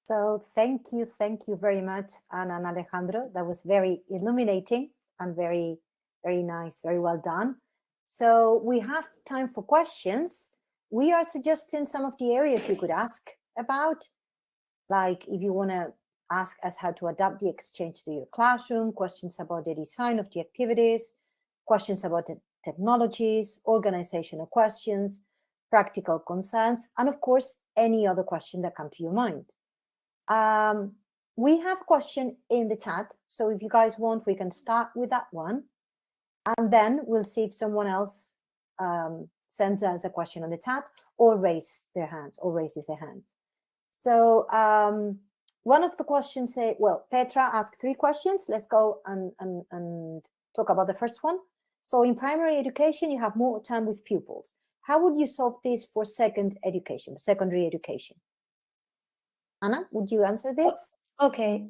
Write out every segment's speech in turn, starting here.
So thank you very much, Ana and Alejandro. That was very illuminating and very, very nice, very well done. So we have time for questions. We are suggesting some of the areas you could ask about, like if you want to ask us how to adapt the exchange to your classroom, questions about the design of the activities, questions about the technologies, organizational questions, practical concerns, and of course, any other question that come to your mind. We have question in the chat, so if you guys want, we can start with that one, and then we'll see if someone else sends us a question on the chat or raises their hand. So one of the questions say, well, Petra asked 3 questions. Let's go and talk about the first one. So in primary education, you have more time with pupils. How would you solve this for secondary education? Anna, would you answer this? Okay.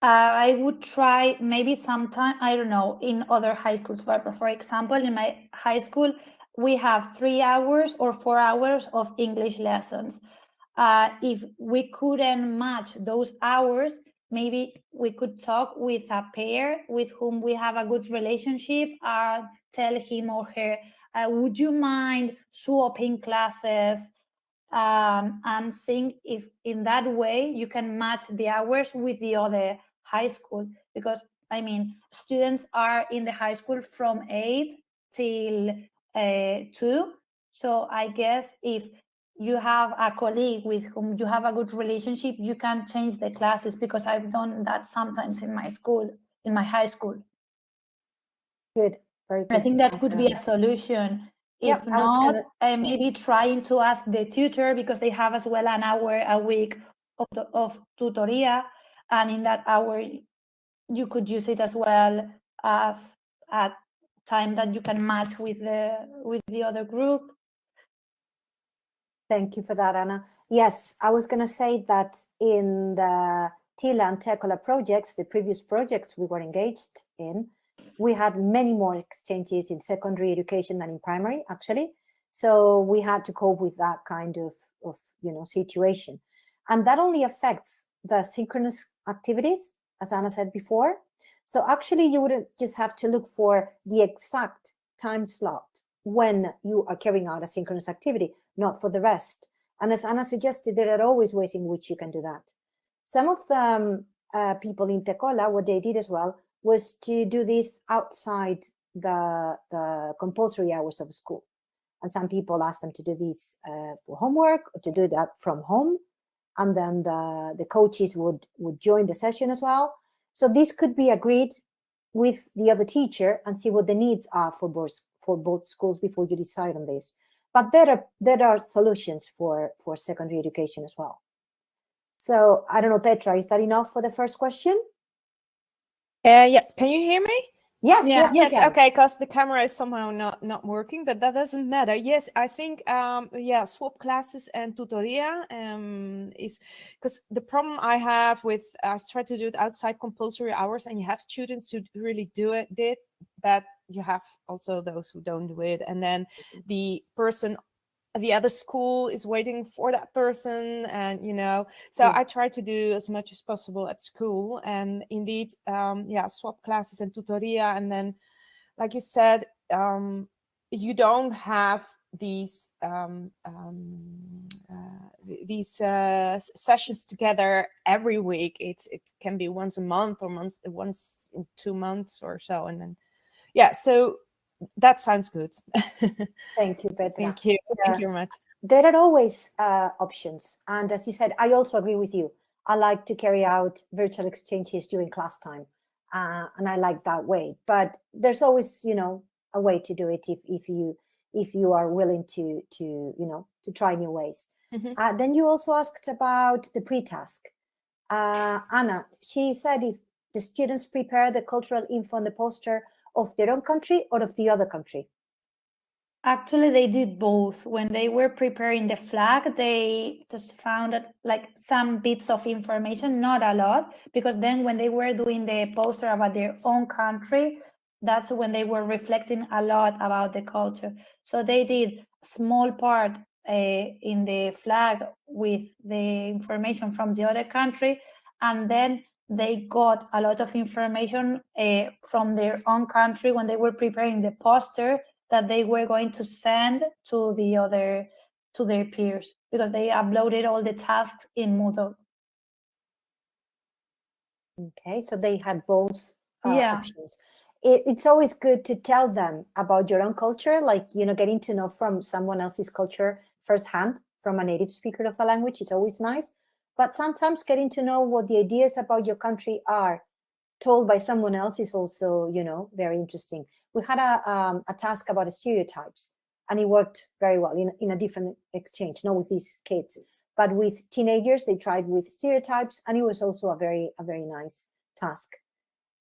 I would try maybe sometime, I don't know, in other high schools. But for example, in my high school, we have 3 hours or 4 hours of English lessons. If we couldn't match those hours, maybe we could talk with a pair with whom we have a good relationship, tell him or her, would you mind swapping classes? And think if in that way you can match the hours with the other high school, because I mean students are in the high school from 8 till 2. So I guess if you have a colleague with whom you have a good relationship, you can change the classes, because I've done that sometimes in my school, in my high school. Good, very good. I think that could be a solution. If not, maybe trying to ask the tutor, because they have as well an hour a week of tutoria, and in that hour you could use it as well as a time that you can match with the other group. Thank you for that, Anna. Yes, I was going to say that in the TILA and TECOLA projects, the previous projects we were engaged in, we had many more exchanges in secondary education than in primary, actually. So we had to cope with that kind of situation. And that only affects the synchronous activities, as Anna said before. So actually, you wouldn't just have to look for the exact time slot when you are carrying out a synchronous activity, not for the rest. And as Anna suggested, there are always ways in which you can do that. Some of the people in TECOLA, what they did as well, was to do this outside the compulsory hours of school. And some people asked them to do this for homework or to do that from home. And then the coaches would join the session as well. So this could be agreed with the other teacher and see what the needs are for both schools before you decide on this. But there are solutions for secondary education as well. So I don't know, Petra, is that enough for the first question? Yes, can you hear me? Yes. Okay, because the camera is somehow not working, but that doesn't matter. Yes, I think swap classes and tutoria is because the problem I have with I've tried to do it outside compulsory hours, and you have students who really did, but you have also those who don't do it, and then the person the other school is waiting for that person, and so I try to do as much as possible at school, and indeed swap classes and tutoria. And then, like you said, you don't have these sessions together every week. It can be once a month or once in 2 months or so, and then so that sounds good. Thank you, Petra. Thank you. Thank you very much. There are always options. And as you said, I also agree with you. I like to carry out virtual exchanges during class time. And I like that way. But there's always, a way to do it if you are willing to try new ways. Mm-hmm. Then you also asked about the pre-task. Anna, she said if the students prepare the cultural info on the poster of their own country or of the other country? Actually, they did both. When they were preparing the flag, they just found like some bits of information, not a lot, because then when they were doing the poster about their own country, that's when they were reflecting a lot about the culture. So they did a small part in the flag with the information from the other country, and then they got a lot of information from their own country when they were preparing the poster that they were going to send to their peers, because they uploaded all the tasks in Moodle. Okay, so they had both Yeah. options. It's always good to tell them about your own culture, like, getting to know from someone else's culture firsthand, from a native speaker of the language is always nice. But sometimes getting to know what the ideas about your country are told by someone else is also, very interesting. We had a task about stereotypes, and it worked very well in a different exchange, not with these kids, but with teenagers. They tried with stereotypes, and it was also a very nice task.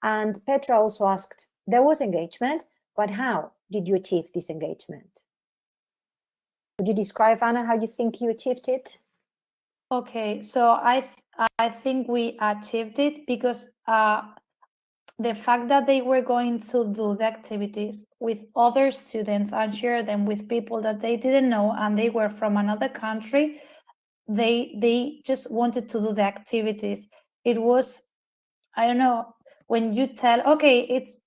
And Petra also asked, there was engagement, but how did you achieve this engagement? Would you describe, Anna, how you think you achieved it? Okay, so I think we achieved it because the fact that they were going to do the activities with other students and share them with people that they didn't know and they were from another country, they just wanted to do the activities. It was, I don't know, when you tell, okay, it's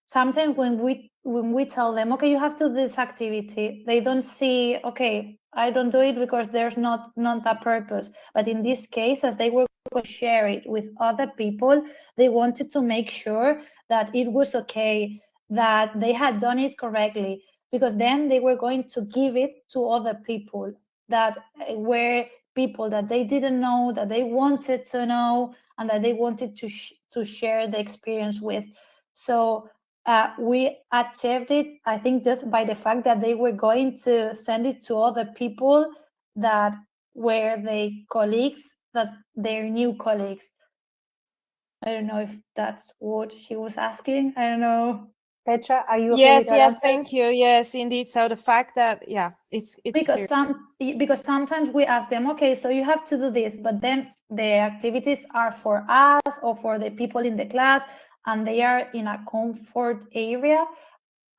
sometimes when we tell them, okay, you have to do this activity, they don't see, okay, I don't do it because there's not a purpose. But in this case, as they were going to share it with other people, they wanted to make sure that it was okay, that they had done it correctly, because then they were going to give it to other people that were people that they didn't know, that they wanted to know, and that they wanted to share the experience with. So we achieved it, I think, just by the fact that they were going to send it to other people that were their colleagues, that their new colleagues. I don't know if that's what she was asking. I don't know. Petra, are you okay Yes, with our yes, answers? thank you. Yes, indeed. So the fact that, it's because clear. sometimes we ask them, okay, so you have to do this, but then the activities are for us or for the people in the class, and they are in a comfort area.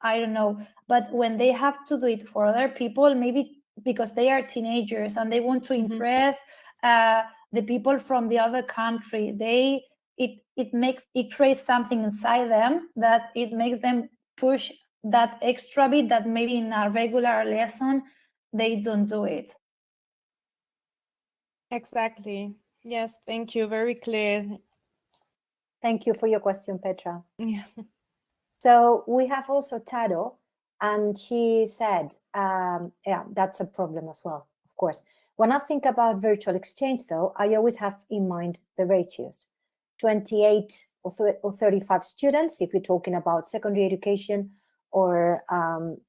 I don't know, but when they have to do it for other people, maybe because they are teenagers and they want to impress the people from the other country, it creates something inside them that it makes them push that extra bit that maybe in a regular lesson they don't do it. Exactly. Yes, thank you. Very clear. Thank you for your question, Petra. Yeah. So we have also Taro, and she said, yeah, that's a problem as well, of course. When I think about virtual exchange, though, I always have in mind the ratios. 28 or 35 students, if we're talking about secondary education or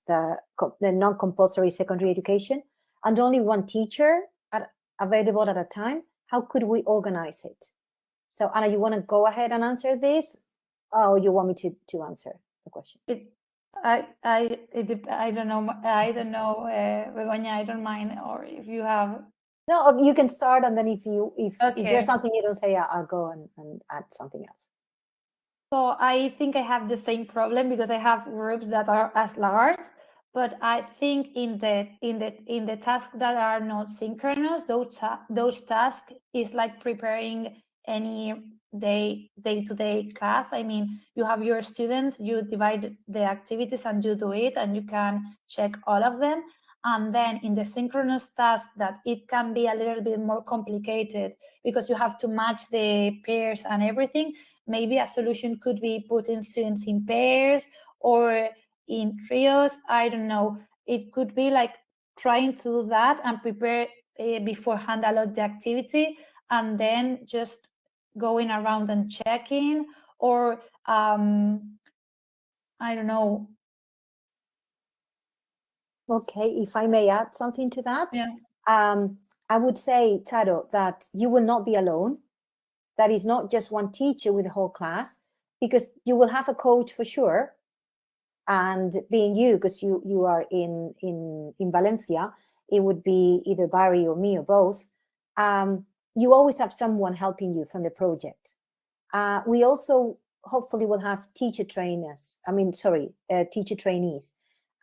the non-compulsory secondary education, and only one teacher available at a time. How could we organize it? So Anna, you want to go ahead and answer this? Oh, you want me to answer the question? I don't know. Begoña, I don't mind, or if you have. No, you can start, and then if Okay. there's something you don't say, I'll go and add something else. So I think I have the same problem because I have groups that are as large, but I think in the tasks that are not synchronous, those tasks is like preparing any day-to-day class. I mean, you have your students, you divide the activities and you do it, and you can check all of them. And then in the synchronous task, that it can be a little bit more complicated because you have to match the pairs and everything. Maybe a solution could be putting students in pairs or in trios. I don't know. It could be like trying to do that and prepare beforehand a lot of the activity, and then just going around and checking, or I don't know. Okay, if I may add something to that. Yeah. I would say, Taro, that you will not be alone. That is not just one teacher with the whole class, because you will have a coach for sure. And being you, because you are in Valencia, it would be either Barry or me or both. You always have someone helping you from the project. We also hopefully will have teacher trainees.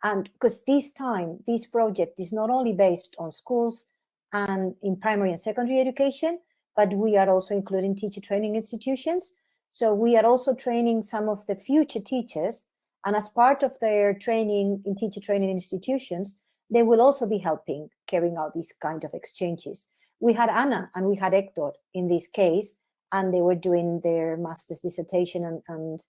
And because this project is not only based on schools and in primary and secondary education, but we are also including teacher training institutions. So we are also training some of the future teachers, and as part of their training in teacher training institutions, they will also be helping carrying out these kind of exchanges. We had Anna and we had Hector in this case, and they were doing their master's dissertation and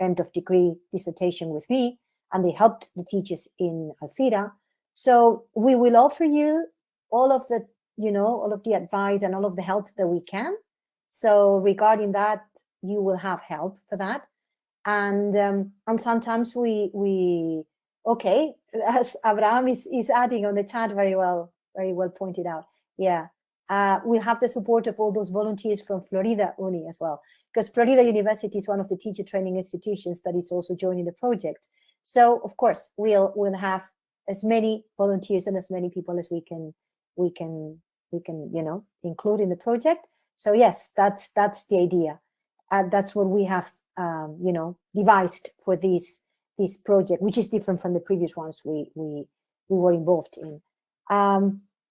end of degree dissertation with me, and they helped the teachers in Alfira. So we will offer you all of the advice and all of the help that we can. So regarding that, you will have help for that. And sometimes we okay, as Abraham is adding on the chat, very well pointed out. Yeah, we have the support of all those volunteers from Florida Uni as well, because Florida University is one of the teacher training institutions that is also joining the project. So of course we'll have as many volunteers and as many people as we can include in the project. So yes, that's the idea. That's what we have devised for this project, which is different from the previous ones we were involved in.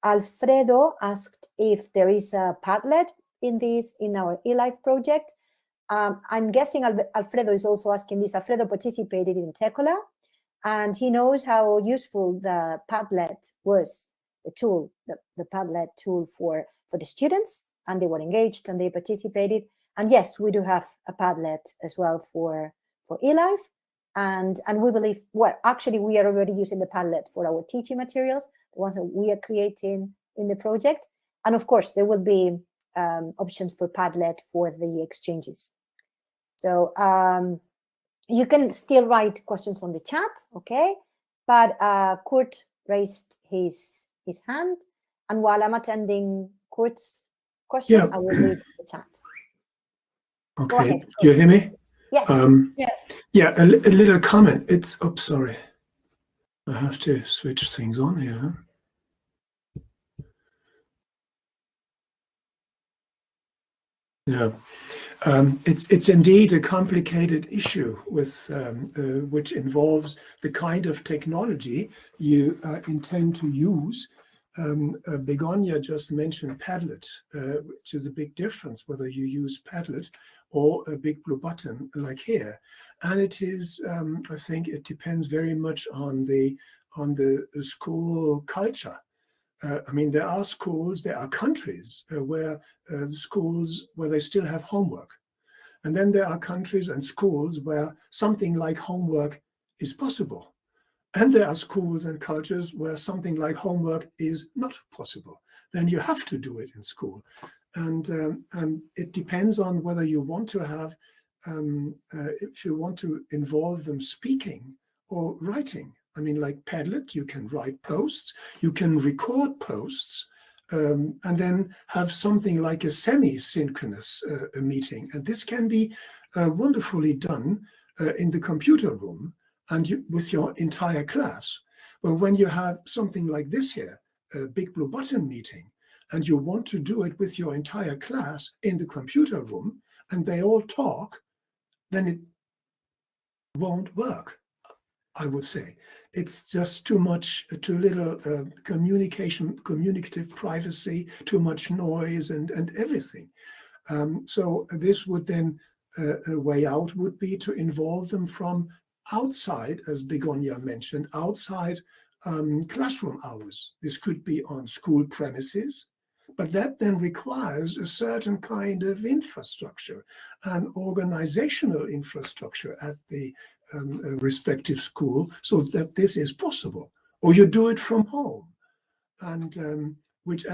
Alfredo asked if there is a Padlet in our eLife project. I'm guessing Alfredo is also asking this. Alfredo participated in Tekola, and he knows how useful the Padlet was, the tool, the Padlet tool for the students, and they were engaged and they participated. And yes, we do have a Padlet as well for eLife. And we believe, well, actually, we are already using the Padlet for our teaching materials, the ones that we are creating in the project. And of course, there will be options for Padlet for the exchanges. So you can still write questions on the chat, okay? But Kurt raised his hand. And while I'm attending Kurt's question, I will read the chat. Okay, Go ahead, you hear me? Yes. Yes. Yeah, a little comment. Oops, sorry. I have to switch things on here. Yeah, it's indeed a complicated issue with which involves the kind of technology you intend to use. Begonia just mentioned Padlet, which is a big difference whether you use Padlet or a big blue button like here. And it is, I think it depends very much on the school culture. I mean, there are schools, there are countries where schools where they still have homework. And then there are countries and schools where something like homework is possible. And there are schools and cultures where something like homework is not possible. Then you have to do it in school. And it depends on whether you want to have, if you want to involve them speaking or writing. I mean, like Padlet, you can write posts, you can record posts, and then have something like a semi-synchronous meeting. And this can be wonderfully done in the computer room and with your entire class. But when you have something like this here, a big blue button meeting, and you want to do it with your entire class in the computer room, and they all talk, then it won't work, I would say. It's just too little communicative privacy, too much noise and everything. So this would then, a way out would be to involve them from outside, as Begonia mentioned, outside classroom hours. This could be on school premises, but that then requires a certain kind of infrastructure, an organizational infrastructure at the respective school, so that this is possible. Or you do it from home, and which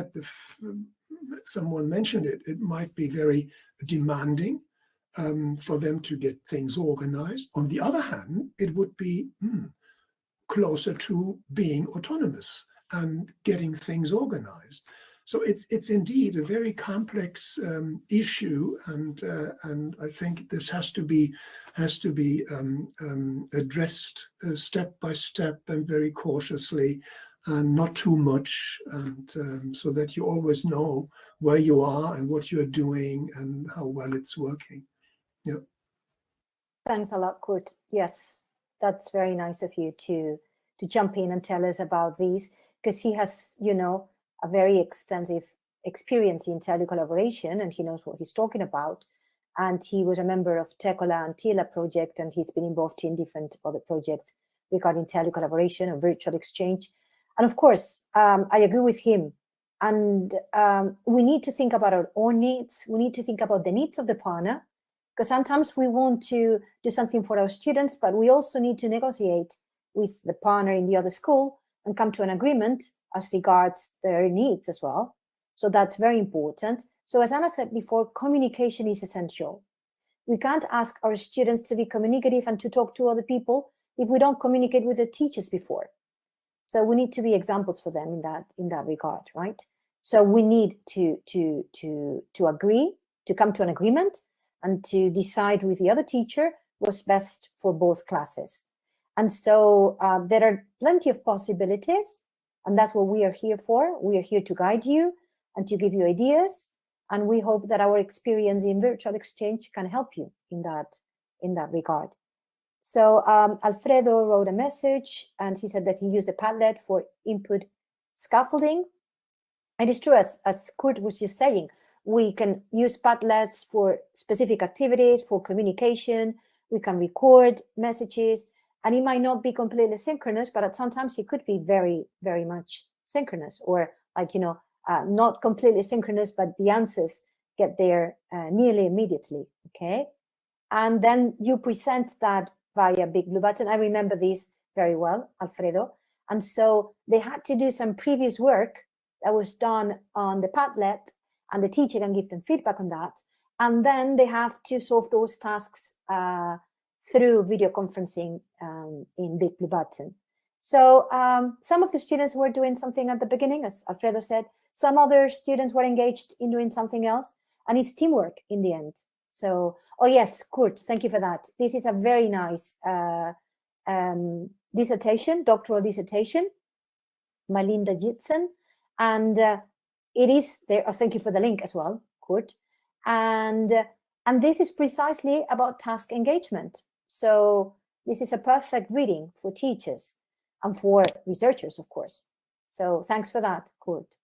someone mentioned it might be very demanding for them to get things organized. On the other hand, it would be closer to being autonomous and getting things organized. So it's indeed a very complex issue, and I think this has to be addressed step by step and very cautiously, and not too much, and so that you always know where you are and what you're doing and how well it's working. Yeah. Thanks a lot, Kurt. Yes, That's very nice of you to jump in and tell us about these, because he has, you know, a very extensive experience in telecollaboration, and he knows what he's talking about. And he was a member of TECOLA and TILA project, and he's been involved in different other projects regarding telecollaboration and virtual exchange. And of course, I agree with him. And we need to think about our own needs. We need to think about the needs of the partner, because sometimes we want to do something for our students, but we also need to negotiate with the partner in the other school and come to an agreement as regards their needs as well. So that's very important. So as Anna said before, communication is essential. We can't ask our students to be communicative and to talk to other people if we don't communicate with the teachers before. So we need to be examples for them in that regard, right? So we need to agree, to come to an agreement, and to decide with the other teacher what's best for both classes. And so there are plenty of possibilities, and that's what we are here for. We are here to guide you and to give you ideas. And we hope that our experience in virtual exchange can help you in that regard. So Alfredo wrote a message, and he said that he used the Padlet for input scaffolding. It is true, as Kurt was just saying, we can use Padlets for specific activities, for communication. We can record messages, and it might not be completely synchronous, but sometimes it could be very, very much synchronous, or like, you know, not completely synchronous, but the answers get there nearly immediately, okay? And then you present that via Big Blue Button. I remember this very well, Alfredo. And so they had to do some previous work that was done on the Padlet, and the teacher can give them feedback on that. And then they have to solve those tasks through video conferencing in Big Blue Button. So some of the students were doing something at the beginning, as Alfredo said. Some other students were engaged in doing something else, and it's teamwork in the end. So, oh yes, Kurt, thank you for that. This is a very nice dissertation, doctoral dissertation by Linda Jitsen. And it is there. Oh, thank you for the link as well, Kurt. And this is precisely about task engagement. So this is a perfect reading for teachers and for researchers, of course. So thanks for that, Kurt.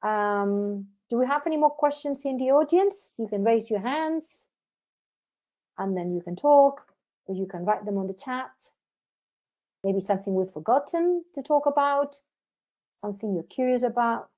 Do we have any more questions in the audience? You can raise your hands and then you can talk, or you can write them on the chat. Maybe something we've forgotten to talk about, something you're curious about.